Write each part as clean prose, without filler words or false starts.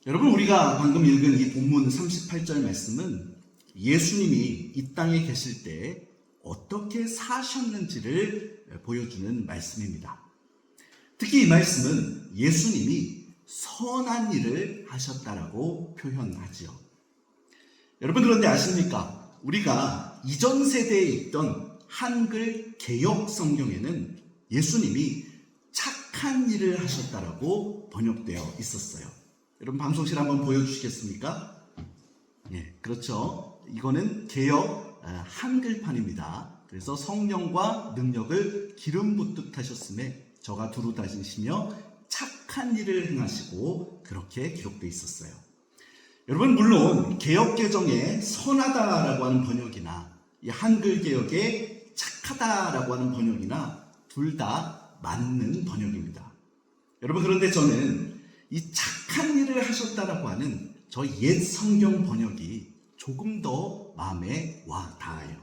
여러분, 우리가 방금 읽은 이 본문 38절 말씀은 예수님이 이 땅에 계실 때 어떻게 사셨는지를 보여주는 말씀입니다. 특히 이 말씀은 예수님이 선한 일을 하셨다라고 표현하지요. 여러분, 그런데 아십니까? 우리가 이전 세대에 있던 한글 개역 성경에는 예수님이 착한 일을 하셨다라고 번역되어 있었어요. 여러분, 방송실 한번 보여주시겠습니까? 예, 그렇죠. 이거는 개역 한글판입니다. 그래서 성령과 능력을 기름 붓듯 하셨음에 저가 두루 다니시며 착한 일을 행하시고 그렇게 기록되어 있었어요. 여러분, 물론 개역 개정에 선하다라고 하는 번역이나 이 한글 개역에 착하다라고 하는 번역이나 둘 다 맞는 번역입니다. 여러분, 그런데 저는 이 착한 일을 하셨다라고 하는 저 옛 성경 번역이 조금 더 마음에 와 닿아요.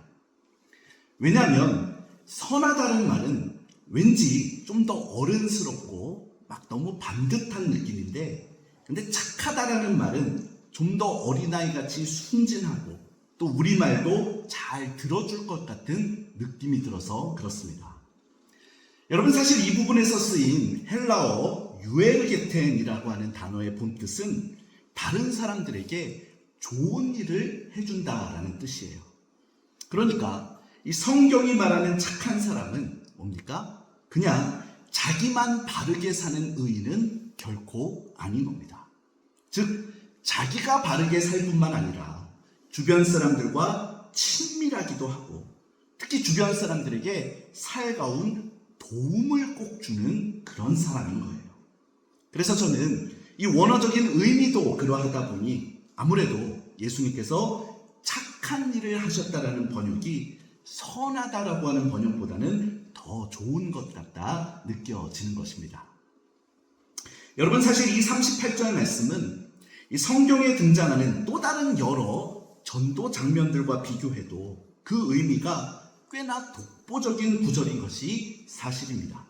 왜냐하면 선하다는 말은 왠지 좀 더 어른스럽고 막 너무 반듯한 느낌인데, 근데 착하다라는 말은 좀 더 어린아이같이 순진하고 또 우리말도 잘 들어줄 것 같은 느낌이 들어서 그렇습니다. 여러분, 사실 이 부분에서 쓰인 헬라어 유에르게텐이라고 하는 단어의 본뜻은 다른 사람들에게 좋은 일을 해준다라는 뜻이에요. 그러니까 이 성경이 말하는 착한 사람은 뭡니까? 그냥 자기만 바르게 사는 의인은 결코 아닌 겁니다. 즉, 자기가 바르게 살 뿐만 아니라 주변 사람들과 친밀하기도 하고 특히 주변 사람들에게 살가운 도움을 꼭 주는 그런 사람인 거예요. 그래서 저는 이 원어적인 의미도 그러하다 보니 아무래도 예수님께서 착한 일을 하셨다라는 번역이 선하다라고 하는 번역보다는 더 좋은 것 같다 느껴지는 것입니다. 여러분, 사실 이 38절 말씀은 이 성경에 등장하는 또 다른 여러 전도 장면들과 비교해도 그 의미가 꽤나 독보적인 구절인 것이 사실입니다.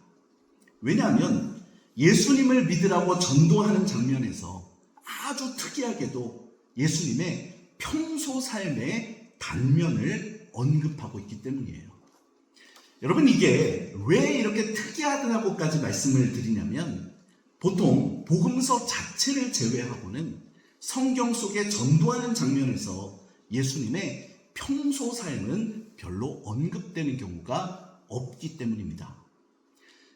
왜냐하면 예수님을 믿으라고 전도하는 장면에서 아주 특이하게도 예수님의 평소 삶의 단면을 언급하고 있기 때문이에요. 여러분, 이게 왜 이렇게 특이하다고까지 말씀을 드리냐면, 보통 복음서 자체를 제외하고는 성경 속에 전도하는 장면에서 예수님의 평소 삶은 별로 언급되는 경우가 없기 때문입니다.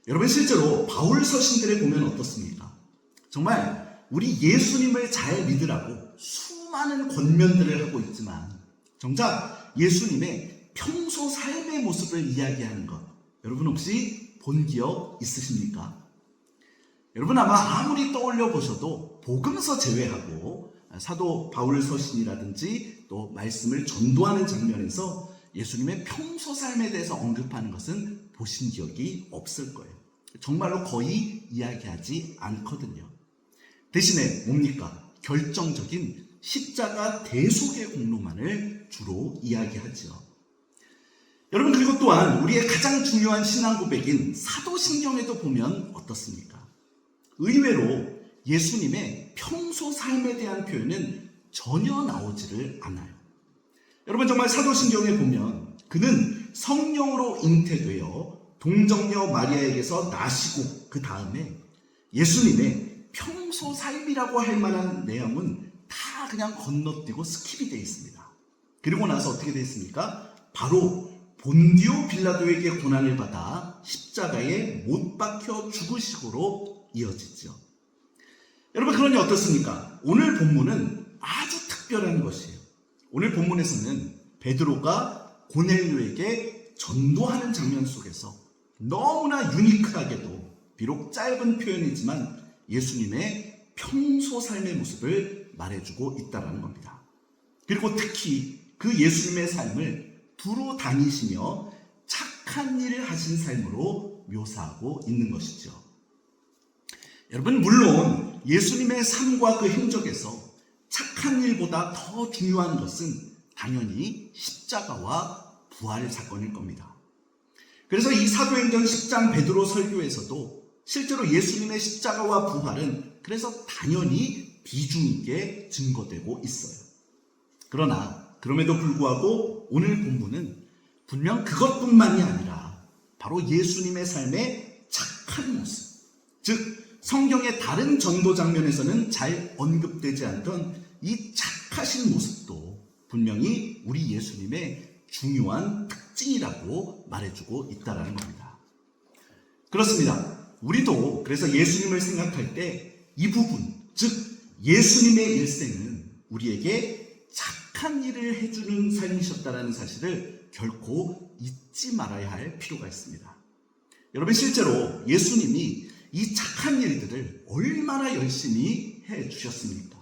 여러분, 실제로 바울 서신들에 보면 어떻습니까? 정말 우리 예수님을 잘 믿으라고 수많은 권면들을 하고 있지만 정작 예수님의 평소 삶의 모습을 이야기하는 것, 여러분 혹시 본 기억 있으십니까? 여러분, 아마 아무리 떠올려 보셔도 복음서 제외하고 사도 바울 서신이라든지 또 말씀을 전도하는 장면에서 예수님의 평소 삶에 대해서 언급하는 것은 보신 기억이 없을 거예요. 정말로 거의 이야기하지 않거든요. 대신에 뭡니까? 결정적인 십자가 대속의 공로만을 주로 이야기하죠. 여러분, 그리고 또한 우리의 가장 중요한 신앙 고백인 사도신경에도 보면 어떻습니까? 의외로 예수님의 평소 삶에 대한 표현은 전혀 나오지를 않아요. 여러분, 정말 사도신경에 보면 그는 성령으로 잉태되어 동정녀 마리아에게서 나시고 그 다음에 예수님의 평소 삶이라고 할 만한 내용은 다 그냥 건너뛰고 스킵이 되어 있습니다. 그리고 나서 어떻게 되어 있습니까? 바로 본디오 빌라도에게 고난을 받아 십자가에 못 박혀 죽으시고로 이어지죠. 여러분, 그러니 어떻습니까? 오늘 본문은 아주 특별한 것이에요. 오늘 본문에서는 베드로가 고넬료에게 전도하는 장면 속에서 너무나 유니크하게도 비록 짧은 표현이지만 예수님의 평소 삶의 모습을 말해주고 있다는 겁니다. 그리고 특히 그 예수님의 삶을 두루 다니시며 착한 일을 하신 삶으로 묘사하고 있는 것이죠. 여러분, 물론 예수님의 삶과 그 행적에서 착한 일보다 더 중요한 것은 당연히 십자가와 부활 사건일 겁니다. 그래서 이 사도행전 10장 베드로 설교에서도 실제로 예수님의 십자가와 부활은 그래서 당연히 비중 있게 증거되고 있어요. 그러나 그럼에도 불구하고 오늘 본문은 분명 그것뿐만이 아니라 바로 예수님의 삶의 착한 모습, 즉 성경의 다른 전도 장면에서는 잘 언급되지 않던 이 착하신 모습도 분명히 우리 예수님의 중요한 특징이라고 말해주고 있다는 겁니다. 그렇습니다. 우리도 그래서 예수님을 생각할 때 이 부분, 즉 예수님의 일생은 우리에게 착한 일을 해주는 삶이셨다는 사실을 결코 잊지 말아야 할 필요가 있습니다. 여러분, 실제로 예수님이 이 착한 일들을 얼마나 열심히 해주셨습니까?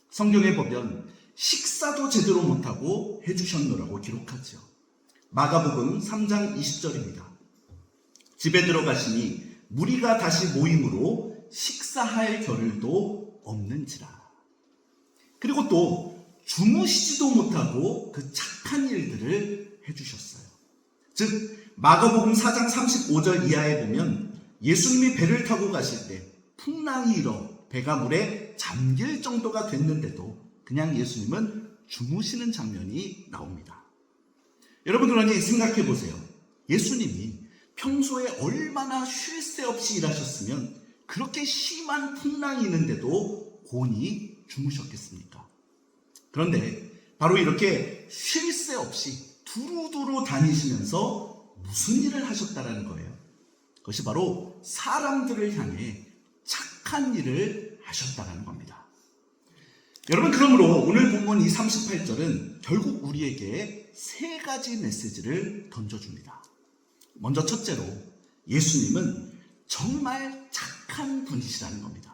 성경에 보면 식사도 제대로 못하고 해주셨노라고 기록하죠. 마가복음 3장 20절입니다. 집에 들어가시니 무리가 다시 모임으로 식사할 겨를도 없는지라. 그리고 또 주무시지도 못하고 그 착한 일들을 해주셨어요. 즉 마가복음 4장 35절 이하에 보면 예수님이 배를 타고 가실 때 풍랑이 일어 배가 물에 잠길 정도가 됐는데도 그냥 예수님은 주무시는 장면이 나옵니다. 여러분, 그러니 생각해 보세요. 예수님이 평소에 얼마나 쉴 새 없이 일하셨으면 그렇게 심한 풍랑이 있는데도 곤히 주무셨겠습니까? 그런데 바로 이렇게 쉴 새 없이 두루두루 다니시면서 무슨 일을 하셨다라는 거예요? 그것이 바로 사람들을 향해 착한 일을 하셨다라는 겁니다. 여러분, 그러므로 오늘 본문 이 38절은 결국 우리에게 세 가지 메시지를 던져줍니다. 먼저 첫째로 예수님은 정말 착한 분이시라는 겁니다.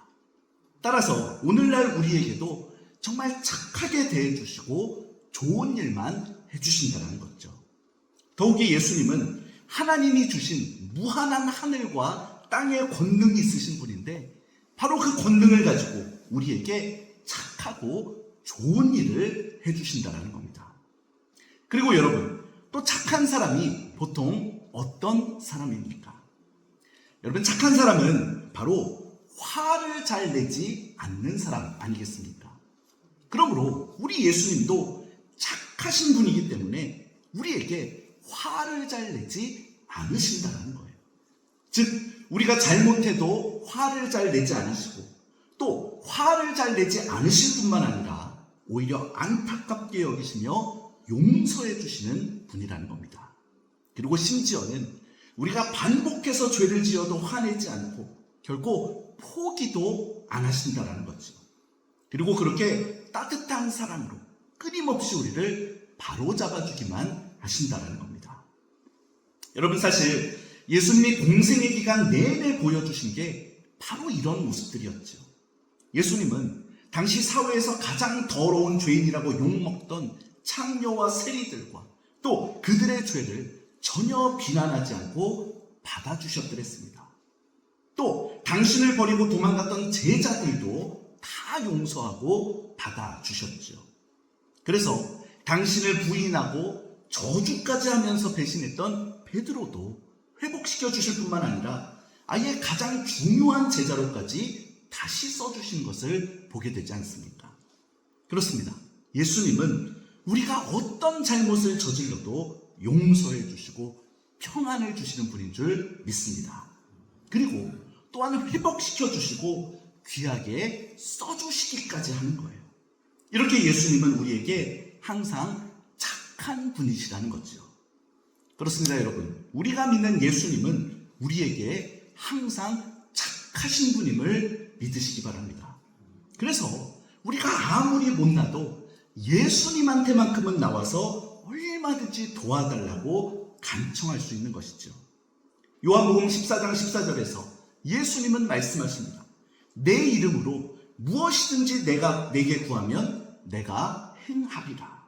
따라서 오늘날 우리에게도 정말 착하게 대해주시고 좋은 일만 해주신다는 거죠. 더욱이 예수님은 하나님이 주신 무한한 하늘과 땅의 권능이 있으신 분인데 바로 그 권능을 가지고 우리에게 착하고 좋은 일을 해주신다는 겁니다. 그리고 여러분, 또 착한 사람이 보통 어떤 사람입니까? 여러분, 착한 사람은 바로 화를 잘 내지 않는 사람 아니겠습니까? 그러므로 우리 예수님도 착하신 분이기 때문에 우리에게 화를 잘 내지 않으신다는 거예요. 즉 우리가 잘못해도 화를 잘 내지 않으시고 또 화를 잘 내지 않으실 뿐만 아니라 오히려 안타깝게 여기시며 용서해 주시는 분이라는 겁니다. 그리고 심지어는 우리가 반복해서 죄를 지어도 화내지 않고 결코 포기도 안 하신다는 거죠. 그리고 그렇게 따뜻한 사랑으로 끊임없이 우리를 바로잡아주기만 하신다는 겁니다. 여러분, 사실 예수님이 공생의 기간 내내 보여주신 게 바로 이런 모습들이었죠. 예수님은 당시 사회에서 가장 더러운 죄인이라고 욕먹던 창녀와 세리들과 또 그들의 죄를 전혀 비난하지 않고 받아주셨더랬습니다. 또 당신을 버리고 도망갔던 제자들도 다 용서하고 받아주셨죠. 그래서 당신을 부인하고 저주까지 하면서 배신했던 베드로도 회복시켜 주실 뿐만 아니라 아예 가장 중요한 제자로까지 다시 써주신 것을 보게 되지 않습니까? 그렇습니다. 예수님은 우리가 어떤 잘못을 저질러도 용서해 주시고 평안을 주시는 분인 줄 믿습니다. 그리고 또한 회복시켜 주시고 귀하게 써주시기까지 하는 거예요. 이렇게 예수님은 우리에게 항상 착한 분이시라는 거죠. 그렇습니다, 여러분. 우리가 믿는 예수님은 우리에게 항상 착하신 분임을 믿으시기 바랍니다. 그래서 우리가 아무리 못나도 예수님한테만큼은 나와서 얼마든지 도와달라고 간청할 수 있는 것이죠. 요한복음 14장 14절에서 예수님은 말씀하십니다. 내 이름으로 무엇이든지 내게 구하면 내가 행하리라.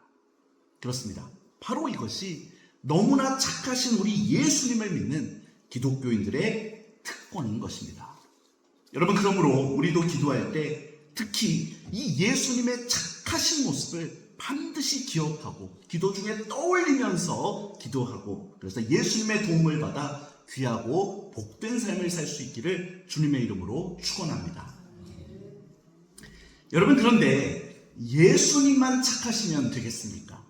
그렇습니다. 바로 이것이 너무나 착하신 우리 예수님을 믿는 기독교인들의 특권인 것입니다. 여러분, 그러므로 우리도 기도할 때 특히 이 예수님의 착하신 모습을 반드시 기억하고 기도 중에 떠올리면서 기도하고 그래서 예수님의 도움을 받아 귀하고 복된 삶을 살 수 있기를 주님의 이름으로 축원합니다. 여러분, 그런데 예수님만 착하시면 되겠습니까?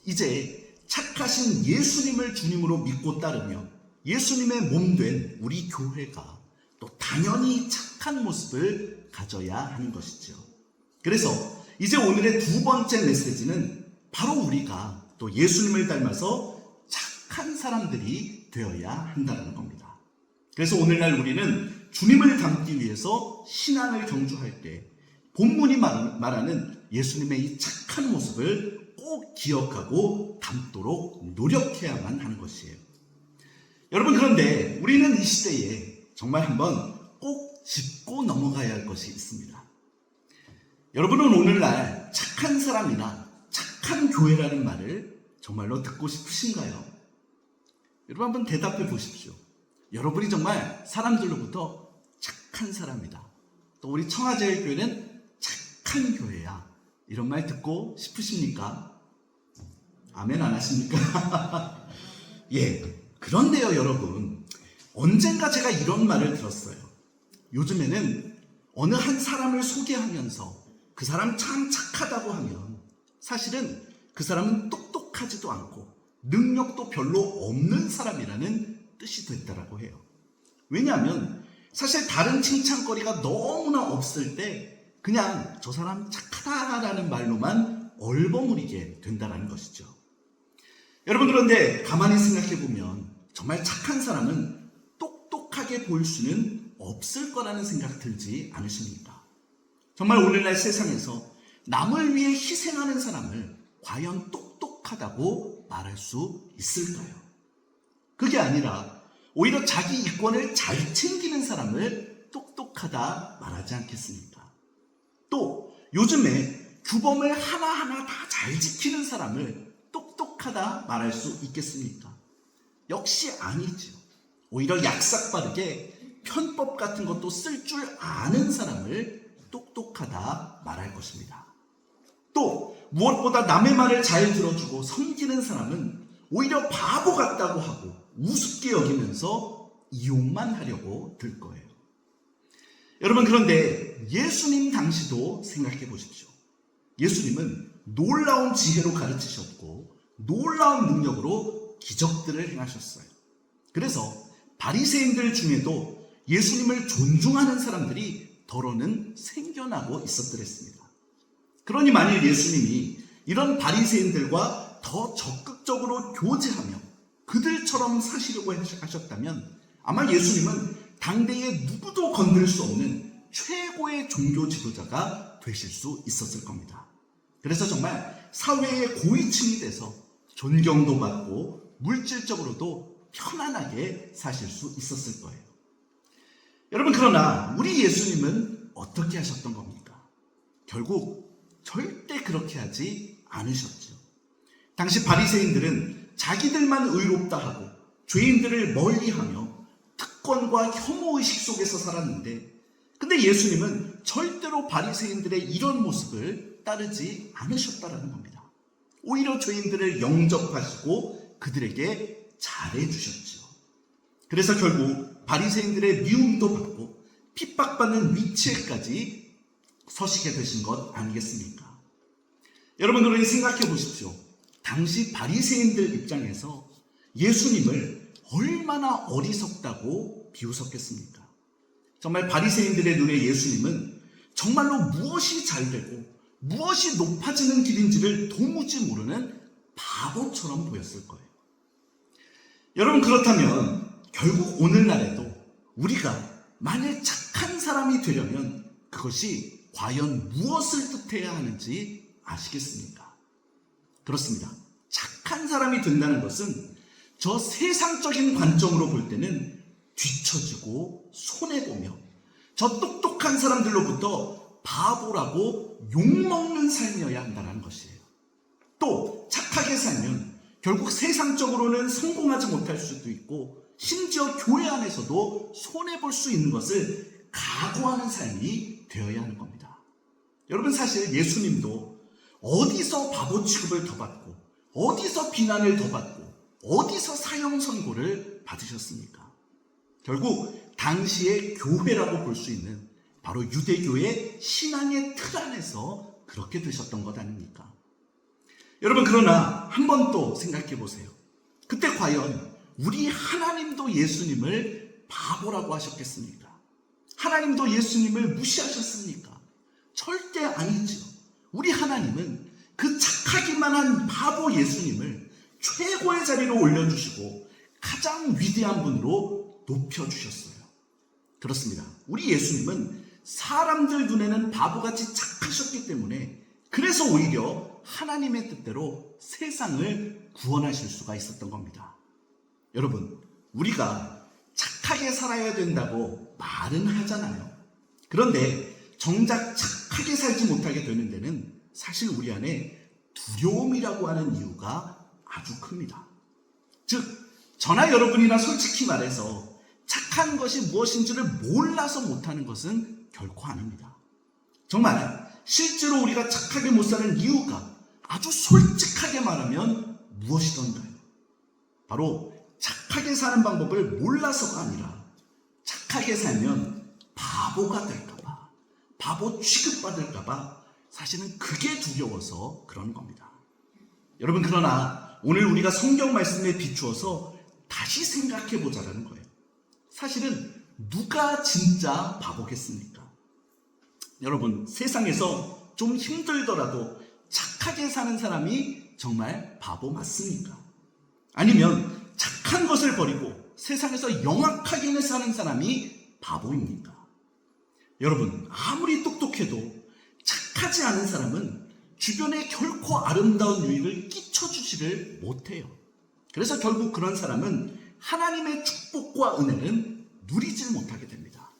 이제 착하신 예수님을 주님으로 믿고 따르며 예수님의 몸 된 우리 교회가 또 당연히 착한 모습을 가져야 하는 것이죠. 그래서 이제 오늘의 두 번째 메시지는 바로 우리가 또 예수님을 닮아서 착한 사람들이 되어야 한다는 겁니다. 그래서 오늘날 우리는 주님을 닮기 위해서 신앙을 경주할 때 본문이 말하는 예수님의 이 착한 모습을 꼭 기억하고 닮도록 노력해야만 하는 것이에요. 여러분, 그런데 우리는 이 시대에 정말 한번 꼭 짚고 넘어가야 할 것이 있습니다. 여러분은 오늘날 착한 사람이나 착한 교회라는 말을 정말로 듣고 싶으신가요? 여러분, 한번 대답해 보십시오. 여러분이 정말 사람들로부터 착한 사람이다, 또 우리 청아제일교회는 착한 교회야, 이런 말 듣고 싶으십니까? 아멘 안 하십니까? 예. 그런데요, 여러분, 언젠가 제가 이런 말을 들었어요. 요즘에는 어느 한 사람을 소개하면서 그 사람 참 착하다고 하면 사실은 그 사람은 똑똑하지도 않고 능력도 별로 없는 사람이라는 뜻이 됐다라고 해요. 왜냐하면 사실 다른 칭찬거리가 너무나 없을 때 그냥 저 사람 착하다라는 말로만 얼버무리게 된다는 것이죠. 여러분, 그런데 가만히 생각해 보면 정말 착한 사람은 똑똑하게 보일 수는 없을 거라는 생각 들지 않으십니까? 정말 오늘날 세상에서 남을 위해 희생하는 사람을 과연 똑똑하다고 말할 수 있을까요? 그게 아니라 오히려 자기 이권을 잘 챙기는 사람을 똑똑하다 말하지 않겠습니까? 또 요즘에 규범을 하나하나 다 잘 지키는 사람을 똑똑하다 말할 수 있겠습니까? 역시 아니죠. 오히려 약삭빠르게 편법 같은 것도 쓸 줄 아는 사람을 똑똑하다 말할 것입니다. 또 무엇보다 남의 말을 잘 들어주고 섬기는 사람은 오히려 바보 같다고 하고 우습게 여기면서 이용만 하려고 들 거예요. 여러분, 그런데 예수님 당시도 생각해 보십시오. 예수님은 놀라운 지혜로 가르치셨고 놀라운 능력으로 기적들을 행하셨어요. 그래서 바리새인들 중에도 예수님을 존중하는 사람들이 더러는 생겨나고 있었더랬습니다. 그러니 만일 예수님이 이런 바리새인들과 더 적극적으로 교제하며 그들처럼 사시려고 하셨다면 아마 예수님은 당대에 누구도 건들 수 없는 최고의 종교 지도자가 되실 수 있었을 겁니다. 그래서 정말 사회의 고위층이 돼서 존경도 받고 물질적으로도 편안하게 사실 수 있었을 거예요. 여러분, 그러나 우리 예수님은 어떻게 하셨던 겁니까? 결국 절대 그렇게 하지 않으셨죠. 당시 바리새인들은 자기들만 의롭다 하고 죄인들을 멀리하며 특권과 혐오의식 속에서 살았는데, 근데 예수님은 절대로 바리새인들의 이런 모습을 따르지 않으셨다라는 겁니다. 오히려 죄인들을 영접하시고 그들에게 잘해주셨죠. 그래서 결국 바리새인들의 미움도 받고 핍박받는 위치에까지 서시게 되신 것 아니겠습니까? 여러분, 그러니 생각해 보십시오. 당시 바리새인들 입장에서 예수님을 얼마나 어리석다고 비웃었겠습니까? 정말 바리새인들의 눈에 예수님은 정말로 무엇이 잘되고 무엇이 높아지는 길인지를 도무지 모르는 바보처럼 보였을 거예요. 여러분, 그렇다면 결국 오늘날에도 우리가 만일 착한 사람이 되려면 그것이 과연 무엇을 뜻해야 하는지 아시겠습니까? 그렇습니다. 착한 사람이 된다는 것은 저 세상적인 관점으로 볼 때는 뒤처지고 손해보며 저 똑똑한 사람들로부터 바보라고 욕먹는 삶이어야 한다는 것이에요. 또 착하게 살면 결국 세상적으로는 성공하지 못할 수도 있고 심지어 교회 안에서도 손해볼 수 있는 것을 각오하는 삶이 되어야 하는 겁니다. 여러분, 사실 예수님도 어디서 바보 취급을 더 받고 어디서 비난을 더 받고 어디서 사형 선고를 받으셨습니까? 결국 당시의 교회라고 볼 수 있는 바로 유대교의 신앙의 틀 안에서 그렇게 되셨던 것 아닙니까? 여러분, 그러나 한 번 또 생각해 보세요. 그때 과연 우리 하나님도 예수님을 바보라고 하셨겠습니까? 하나님도 예수님을 무시하셨습니까? 절대 아니죠. 우리 하나님은 그 착하기만 한 바보 예수님을 최고의 자리로 올려주시고 가장 위대한 분으로 높여주셨어요. 그렇습니다. 우리 예수님은 사람들 눈에는 바보같이 착하셨기 때문에 그래서 오히려 하나님의 뜻대로 세상을 구원하실 수가 있었던 겁니다. 여러분, 우리가 착하게 살아야 된다고 말은 하잖아요. 그런데 정작 착하게 살지 못하게 되는 데는 사실 우리 안에 두려움이라고 하는 이유가 아주 큽니다. 즉, 저나 여러분이나 솔직히 말해서 착한 것이 무엇인지를 몰라서 못하는 것은 결코 아닙니다. 정말 실제로 우리가 착하게 못 사는 이유가 아주 솔직하게 말하면 무엇이던가요? 바로 착하게 사는 방법을 몰라서가 아니라 착하게 살면 바보가 될까봐, 바보 취급받을까봐 사실은 그게 두려워서 그런 겁니다. 여러분, 그러나 오늘 우리가 성경 말씀에 비추어서 다시 생각해 보자라는 거예요. 사실은 누가 진짜 바보겠습니까? 여러분, 세상에서 좀 힘들더라도 착하게 사는 사람이 정말 바보 맞습니까? 아니면 착한 것을 버리고 세상에서 영악하게 사는 사람이 바보입니까? 여러분, 아무리 똑똑해도 착하지 않은 사람은 주변에 결코 아름다운 유익을 끼쳐주지를 못해요. 그래서 결국 그런 사람은 하나님의 축복과 은혜는 누리질 못하게 됩니다.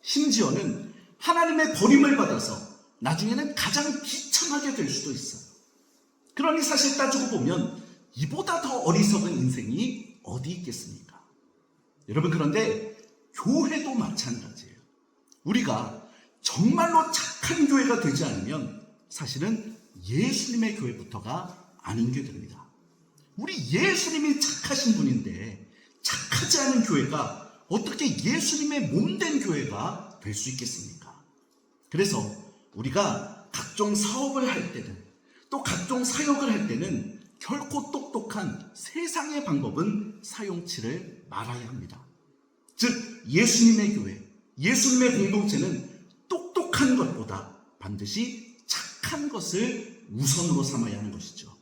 심지어는 하나님의 버림을 받아서 나중에는 가장 비참하게 될 수도 있어요. 그러니 사실 따지고 보면 이보다 더 어리석은 인생이 어디 있겠습니까? 여러분, 그런데 교회도 마찬가지예요. 우리가 정말로 착한 교회가 되지 않으면 사실은 예수님의 교회부터가 아닌 게 됩니다. 우리 예수님이 착하신 분인데 착하지 않은 교회가 어떻게 예수님의 몸된 교회가 될 수 있겠습니까? 그래서 우리가 각종 사업을 할 때는 또 각종 사역을 할 때는 결코 똑똑한 세상의 방법은 사용치를 말아야 합니다. 즉, 예수님의 교회, 예수님의 공동체는 똑똑한 것보다 반드시 착한 것을 우선으로 삼아야 하는 것이죠.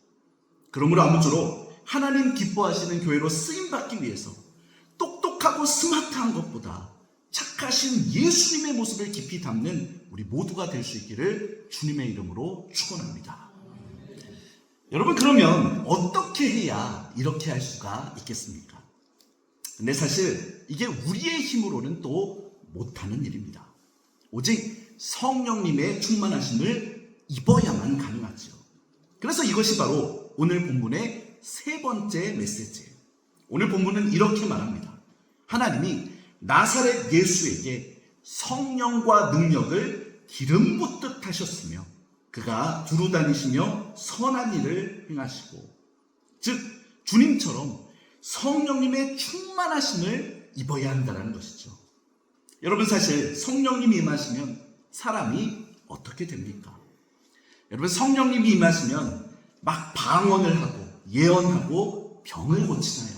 그러므로 아무쪼록 하나님 기뻐하시는 교회로 쓰임받기 위해서 똑똑하고 스마트한 것보다 착하신 예수님의 모습을 깊이 담는 우리 모두가 될 수 있기를 주님의 이름으로 축원합니다. 여러분, 그러면 어떻게 해야 이렇게 할 수가 있겠습니까? 근데 사실 이게 우리의 힘으로는 또 못하는 일입니다. 오직 성령님의 충만하심을 입어야만 가능하죠. 그래서 이것이 바로 오늘 본문의 세 번째 메시지예요. 오늘 본문은 이렇게 말합니다. 하나님이 나사렛 예수에게 성령과 능력을 기름 붓듯 하셨으며 그가 두루 다니시며 선한 일을 행하시고, 즉 주님처럼 성령님의 충만하심을 입어야 한다는 것이죠. 여러분, 사실 성령님이 임하시면 사람이 어떻게 됩니까? 여러분, 성령님이 임하시면 막 방언을 하고 예언하고 병을 고치나요?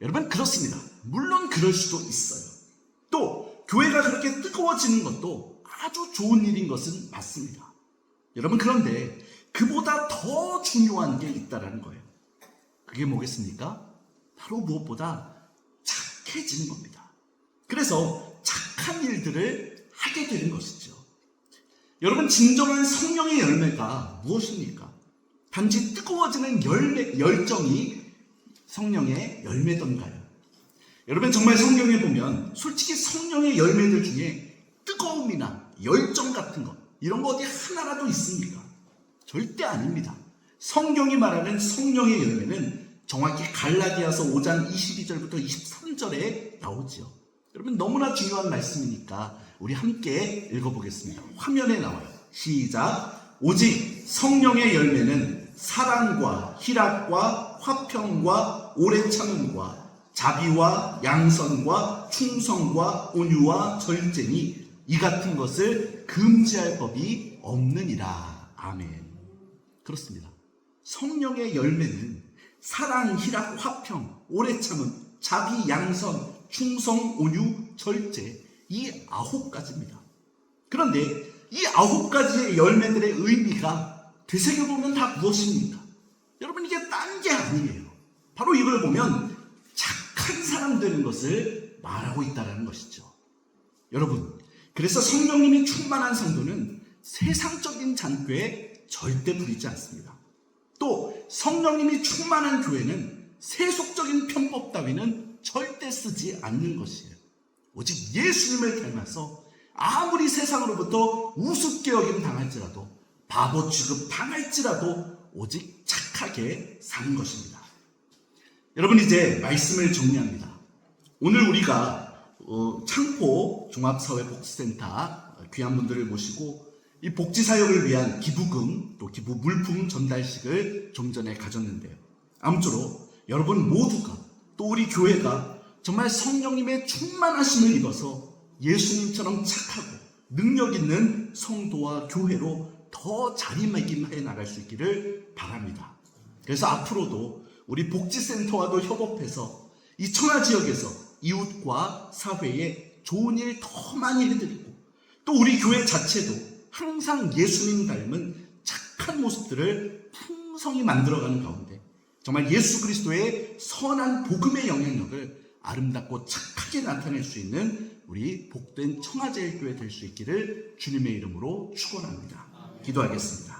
여러분, 그렇습니다. 물론 그럴 수도 있어요. 또 교회가 그렇게 뜨거워지는 것도 아주 좋은 일인 것은 맞습니다. 여러분, 그런데 그보다 더 중요한 게 있다는 거예요. 그게 뭐겠습니까? 바로 무엇보다 착해지는 겁니다. 그래서 착한 일들을 하게 되는 것이죠. 여러분, 진정한 성령의 열매가 무엇입니까? 단지 뜨거워지는 열정이 성령의 열매던가요? 여러분, 정말 성경에 보면 솔직히 성령의 열매들 중에 뜨거움이나 열정 같은 것, 이런 거 어디 하나라도 있습니까? 절대 아닙니다. 성경이 말하는 성령의 열매는 정확히 갈라디아서 5장 22절부터 23절에 나오죠. 여러분, 너무나 중요한 말씀이니까 우리 함께 읽어보겠습니다. 화면에 나와요. 시작. 오직 성령의 열매는 사랑과 희락과 화평과 오래 참음과 자비와 양선과 충성과 온유와 절제니 이 같은 것을 금지할 법이 없느니라. 아멘. 그렇습니다. 성령의 열매는 사랑, 희락, 화평, 오래 참음, 자비, 양선, 충성, 온유, 절제, 이 9가지입니다. 그런데 이 9가지의 열매들의 의미가 되새겨보면 다 무엇입니까? 여러분, 이게 딴 게 아니에요. 바로 이걸 보면 착한 사람 되는 것을 말하고 있다는 것이죠. 여러분, 그래서 성령님이 충만한 성도는 세상적인 잔꾀에 절대 부리지 않습니다. 또 성령님이 충만한 교회는 세속적인 편법 따위는 절대 쓰지 않는 것이에요. 오직 예수님을 닮아서 아무리 세상으로부터 우습게 여김 당할지라도, 바보 취급 당할지라도 오직 착하게 사는 것입니다. 여러분, 이제 말씀을 정리합니다. 오늘 우리가 창포 종합사회복지센터 귀한 분들을 모시고 이 복지사역을 위한 기부금, 또 기부 물품 전달식을 좀 전에 가졌는데요. 아무쪼록 여러분 모두가, 또 우리 교회가 정말 성령님의 충만하심을 입어서 예수님처럼 착하고 능력 있는 성도와 교회로 더 자리매김해 나갈 수 있기를 바랍니다. 그래서 앞으로도 우리 복지센터와도 협업해서 이 청하지역에서 이웃과 사회에 좋은 일 더 많이 해드리고, 또 우리 교회 자체도 항상 예수님 닮은 착한 모습들을 풍성히 만들어가는 가운데 정말 예수 그리스도의 선한 복음의 영향력을 아름답고 착하게 나타낼 수 있는 우리 복된 청하제일교회 될 수 있기를 주님의 이름으로 축원합니다. 기도하겠습니다.